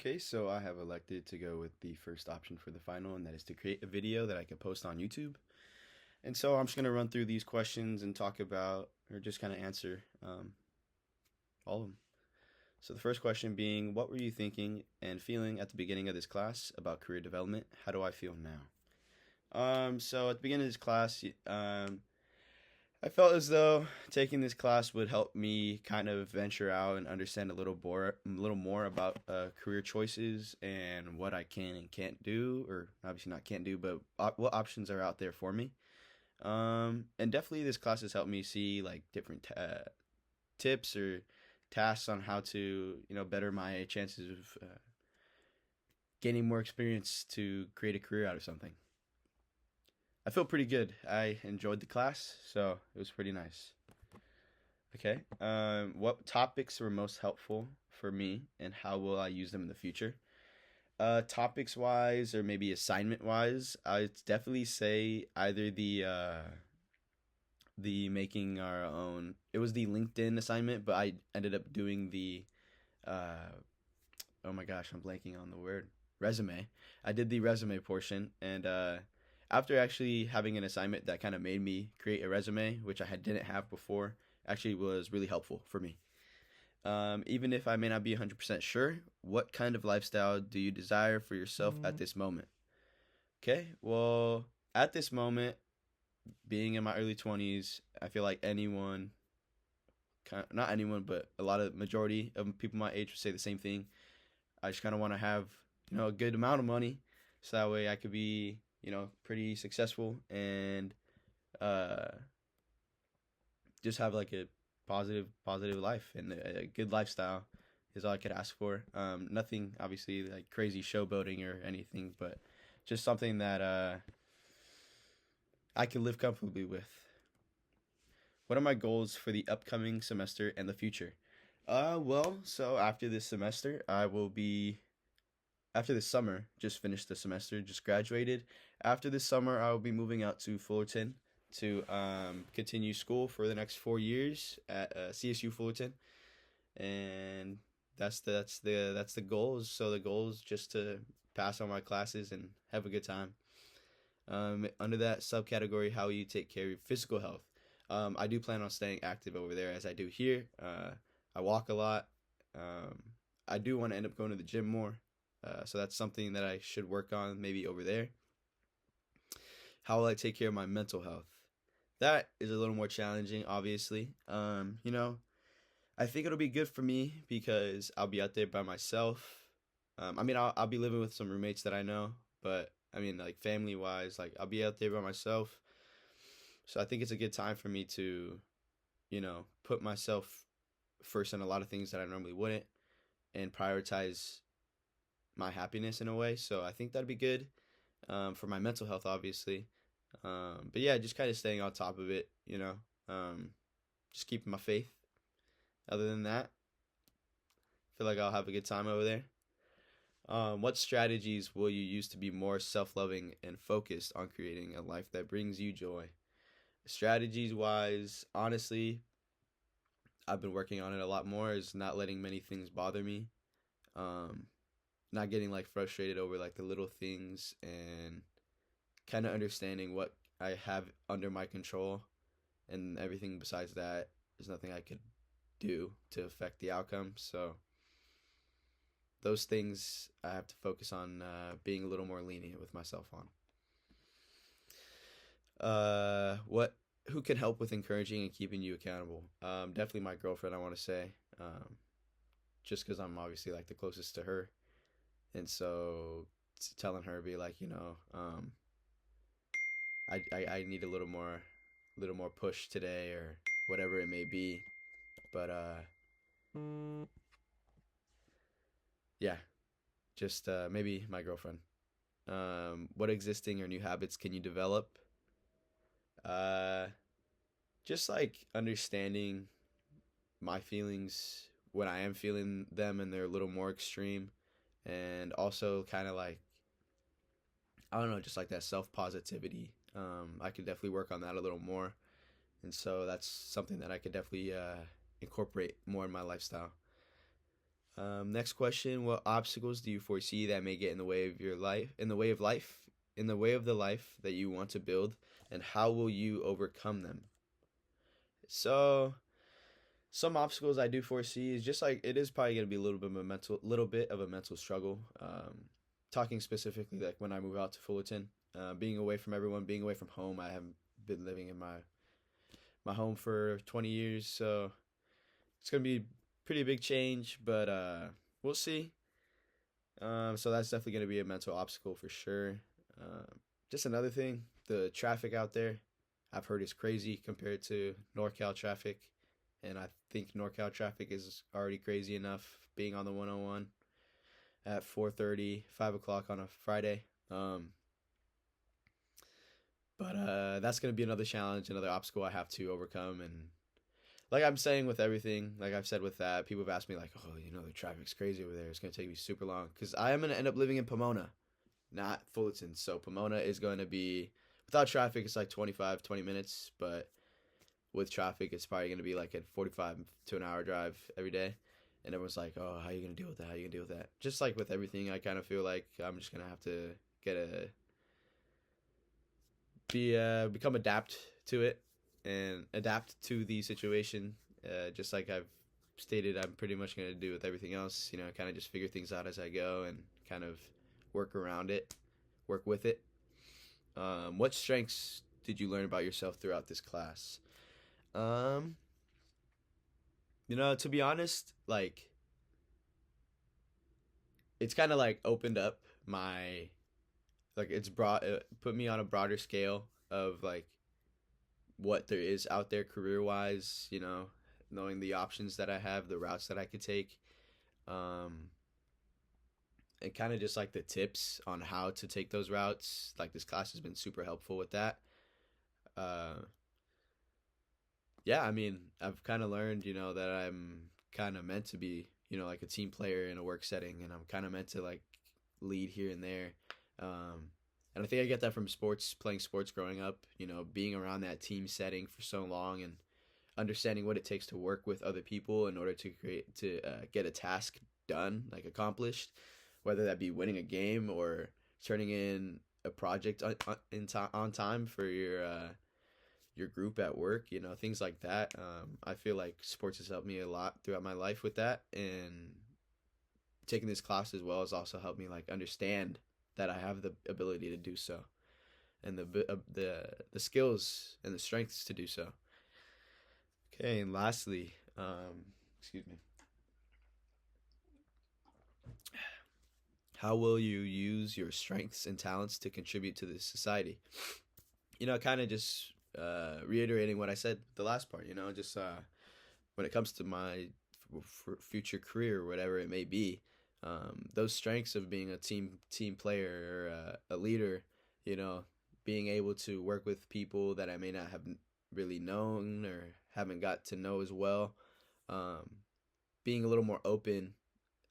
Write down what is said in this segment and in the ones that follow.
Okay, so I have elected to go with the first option for the final, and that is to create a video that I can post on YouTube. And so I'm just going to run through these questions and talk about, or just kind of answer all of them. So the first question being, what were you thinking and feeling at the beginning of this class about career development? How do I feel now? So at the beginning of this class, I felt as though taking this class would help me kind of venture out and understand a little more about career choices and what I can and can't do, or obviously not can't do, but what options are out there for me. And definitely this class has helped me see like different tips or tasks on how to better my chances of gaining more experience to create a career out of something. I feel pretty good. I enjoyed the class, so it was pretty nice. Okay. What topics were most helpful for me, and how will I use them in the future? Topics wise, or maybe assignment wise, I'd definitely say either the making our own. It was the LinkedIn assignment, but I ended up doing the uh, oh my gosh, I'm blanking on the word, resume. I did the resume portion, and after actually having an assignment that kind of made me create a resume, which didn't have before, actually was really helpful for me. Even if I may not be 100% sure, what kind of lifestyle do you desire for yourself at this moment? Okay, well, at this moment, being in my early 20s, I feel like anyone, not anyone, but a lot of majority of people my age would say the same thing. I just kind of want to have, a good amount of money, so that way I could be, pretty successful and uh, just have like a positive life and a good lifestyle is all I could ask for. Nothing obviously like crazy showboating or anything, but just something that I can live comfortably with. What are my goals for the upcoming semester and the future? Well, so after this semester, after this summer, just finished the semester, just graduated. After this summer, I will be moving out to Fullerton to continue school for the next 4 years at CSU Fullerton, and that's the goals. So the goal is just to pass all my classes and have a good time. Under that subcategory, how you take care of your physical health. I do plan on staying active over there as I do here. I walk a lot. Um, I do want to end up going to the gym more. So that's something that I should work on maybe over there. How will I take care of my mental health? That is a little more challenging, obviously. I think it'll be good for me because I'll be out there by myself. I'll be living with some roommates that I know, but I mean, like family wise, like I'll be out there by myself. So I think it's a good time for me to, put myself first in a lot of things that I normally wouldn't and prioritize my happiness in a way. So I think that'd be good for my mental health, obviously. But yeah, just kind of staying on top of it, just keeping my faith. Other than that, I feel like I'll have a good time over there. What strategies will you use to be more self loving and focused on creating a life that brings you joy? Strategies wise, honestly, I've been working on it a lot more, is not letting many things bother me. Um, Not getting like frustrated over like the little things and kind of understanding what I have under my control, and everything besides that, there's nothing I could do to affect the outcome. So those things I have to focus on being a little more lenient with myself on. What Who can help with encouraging and keeping you accountable? Definitely my girlfriend, I want to say. Just because I'm obviously like the closest to her, and so telling her be like, I need a little more push today or whatever it may be. But yeah, just maybe my girlfriend. What existing or new habits can you develop? Uh, just like understanding my feelings when I am feeling them and they're a little more extreme, and also kind of like, I don't know, just like that self positivity. I could definitely work on that a little more, and so that's something that I could definitely incorporate more in my lifestyle. Next question: what obstacles do you foresee that may get in the way of your life, in the way of the life that you want to build, and how will you overcome them? So, some obstacles I do foresee is just like it is probably going to be a little bit of a mental struggle. Talking specifically like when I move out to Fullerton, being away from everyone, being away from home. I haven't been living in my home for 20 years, so it's gonna be pretty big change, but we'll see. So that's definitely gonna be a mental obstacle for sure. Just another thing, the traffic out there, I've heard is crazy compared to NorCal traffic, and I think NorCal traffic is already crazy enough being on the 101 at 4:30, 5 o'clock on a Friday. But that's gonna be another challenge, another obstacle I have to overcome, and like I'm saying with everything, like I've said with that, people have asked me like, oh, the traffic's crazy over there. It's gonna take me super long because I am gonna end up living in Pomona, not Fullerton. So Pomona is going to be without traffic, it's like 20 minutes, but with traffic, it's probably gonna be like a 45 to an hour drive every day. And everyone's like, oh, how are you gonna deal with that? How are you gonna deal with that? Just like with everything, I kind of feel like I'm just gonna have to get a become adapt to it and adapt to the situation. Just like I've stated, I'm pretty much going to do with everything else. Kind of just figure things out as I go and kind of work around it, work with it. What strengths did you learn about yourself throughout this class? To be honest, like it's kind of like opened up my like it's brought put me on a broader scale of like what there is out there career wise, knowing the options that I have, the routes that I could take, um, and kind of just like the tips on how to take those routes. Like this class has been super helpful with that. Uh, yeah, I mean, I've kind of learned, that I'm kind of meant to be, like a team player in a work setting, and I'm kind of meant to like lead here and there. Um, and I think I get that from sports, playing sports growing up, being around that team setting for so long and understanding what it takes to work with other people in order to get a task done, like accomplished, whether that be winning a game or turning in a project on time for your group at work, things like that. I feel like sports has helped me a lot throughout my life with that, and taking this class as well has also helped me like understand that I have the ability to do so, and the skills and the strengths to do so. Okay, and lastly, excuse me, how will you use your strengths and talents to contribute to this society? Kind of just reiterating what I said the last part. Just when it comes to my future career, or whatever it may be, those strengths of being a team player or a leader, being able to work with people that I may not have really known or haven't got to know as well, um, being a little more open,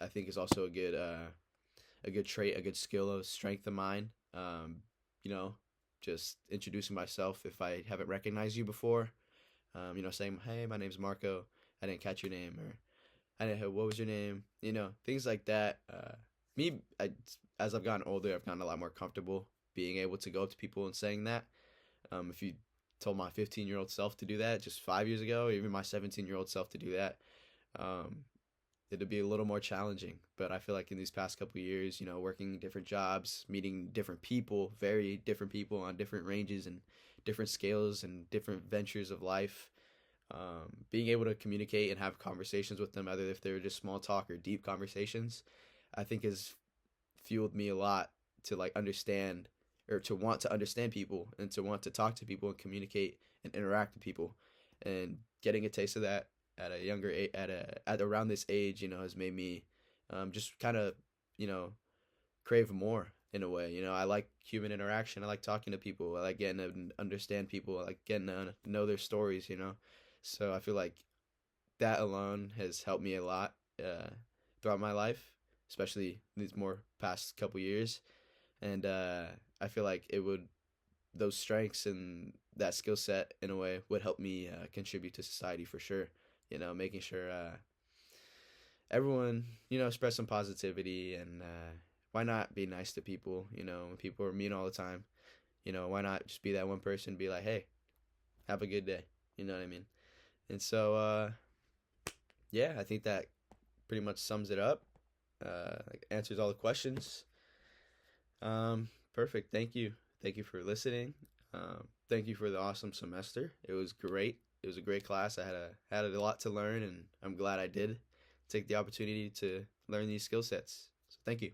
I think is also a good trait, a good skill, a strength of mine. You know, just introducing myself if I haven't recognized you before. Saying, "Hey, my name's Marco. I didn't catch your name," or "I didn't. What was your name?" Things like that. As I've gotten older, I've gotten a lot more comfortable being able to go up to people and saying that. If you told my 15-year-old self to do that just 5 years ago, or even my 17-year-old self to do that, um, it'd be a little more challenging. But I feel like in these past couple of years, working different jobs, meeting different people, very different people on different ranges and different scales and different ventures of life, being able to communicate and have conversations with them, either if they're just small talk or deep conversations, I think has fueled me a lot to like understand, or to want to understand people and to want to talk to people and communicate and interact with people. And getting a taste of that at a younger age, at around this age, has made me just kind of, you know, crave more in a way. I like human interaction. I like talking to people. I like getting to understand people. I like getting to know their stories. So I feel like that alone has helped me a lot throughout my life, especially these more past couple years. And I feel like those strengths and that skill set in a way would help me contribute to society for sure. Making sure everyone, spread some positivity, and why not be nice to people? When people are mean all the time, why not just be that one person, be like, hey, have a good day. You know what I mean? And so, yeah, I think that pretty much sums it up. Like, answers all the questions. Perfect. Thank you. Thank you for listening. Thank you for the awesome semester. It was great. It was a great class. I had a lot to learn, and I'm glad I did take the opportunity to learn these skill sets. So thank you.